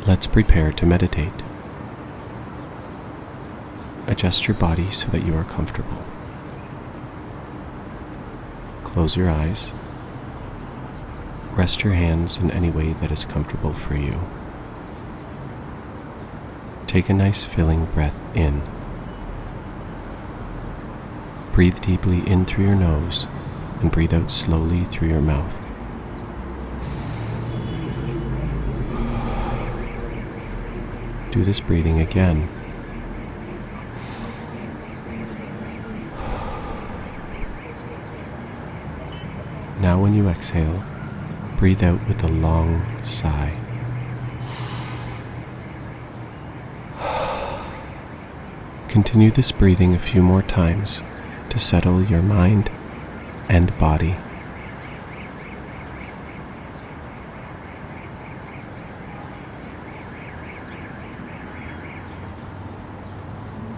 Let's prepare to meditate. Adjust your body so that you are comfortable. Close your eyes. Rest your hands in any way that is comfortable for you. Take a nice filling breath in. Breathe deeply in through your nose and breathe out slowly through your mouth. Do this breathing again. Now when you exhale, breathe out with a long sigh. Continue this breathing a few more times to settle your mind and body.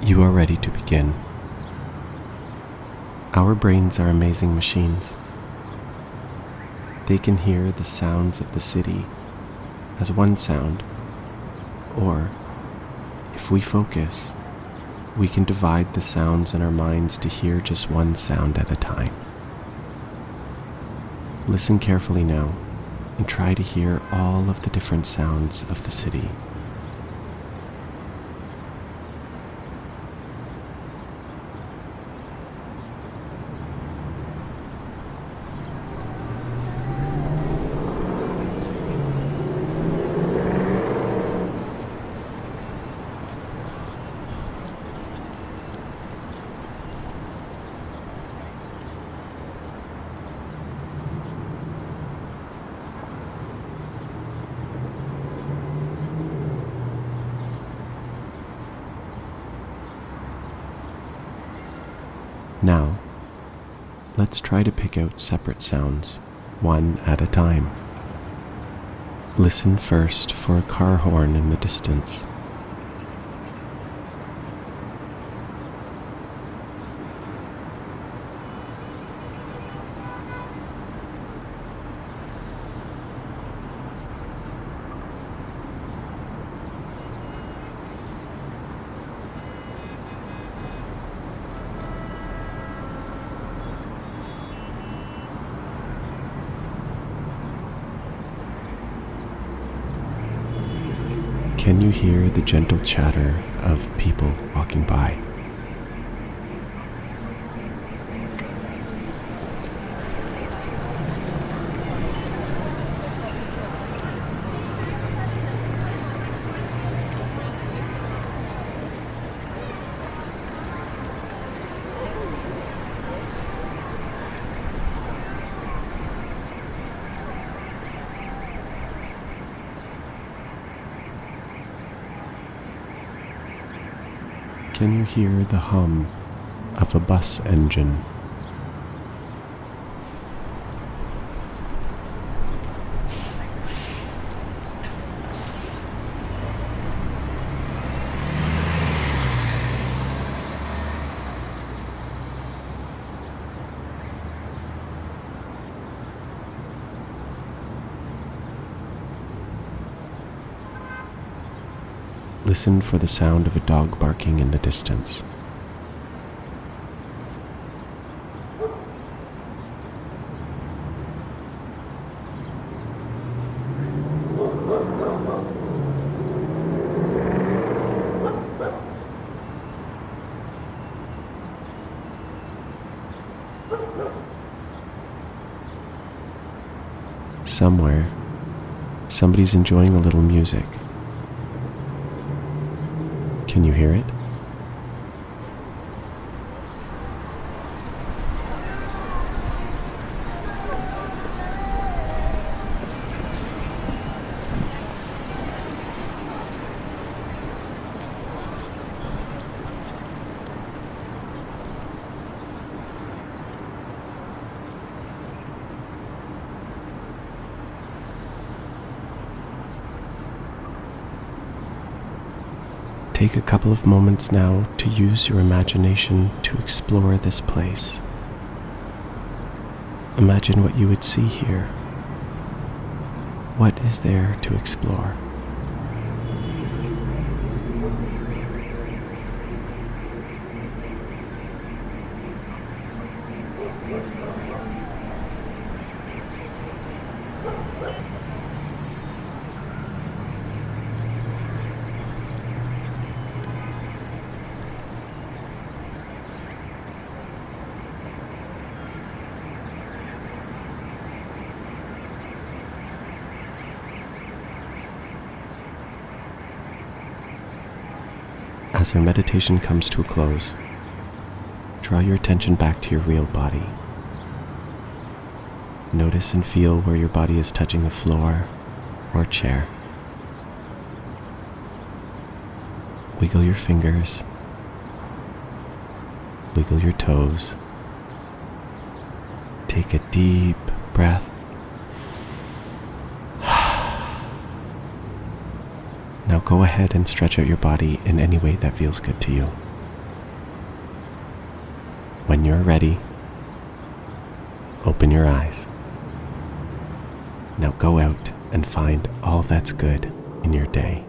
You are ready to begin. Our brains are amazing machines. They can hear the sounds of the city as one sound, or if we focus, we can divide the sounds in our minds to hear just one sound at a time. Listen carefully now and try to hear all of the different sounds of the city. Now, let's try to pick out separate sounds, one at a time. Listen first for a car horn in the distance. Can you hear the gentle chatter of people walking by? Can you hear the hum of a bus engine? Listen for the sound of a dog barking in the distance. Somewhere, somebody's enjoying a little music. Can you hear it? Take a couple of moments now to use your imagination to explore this place. Imagine what you would see here. What is there to explore? As our meditation comes to a close, draw your attention back to your real body. Notice and feel where your body is touching the floor or chair. Wiggle your fingers, wiggle your toes. Take a deep breath. Now go ahead and stretch out your body in any way that feels good to you. When you're ready, open your eyes. Now go out and find all that's good in your day.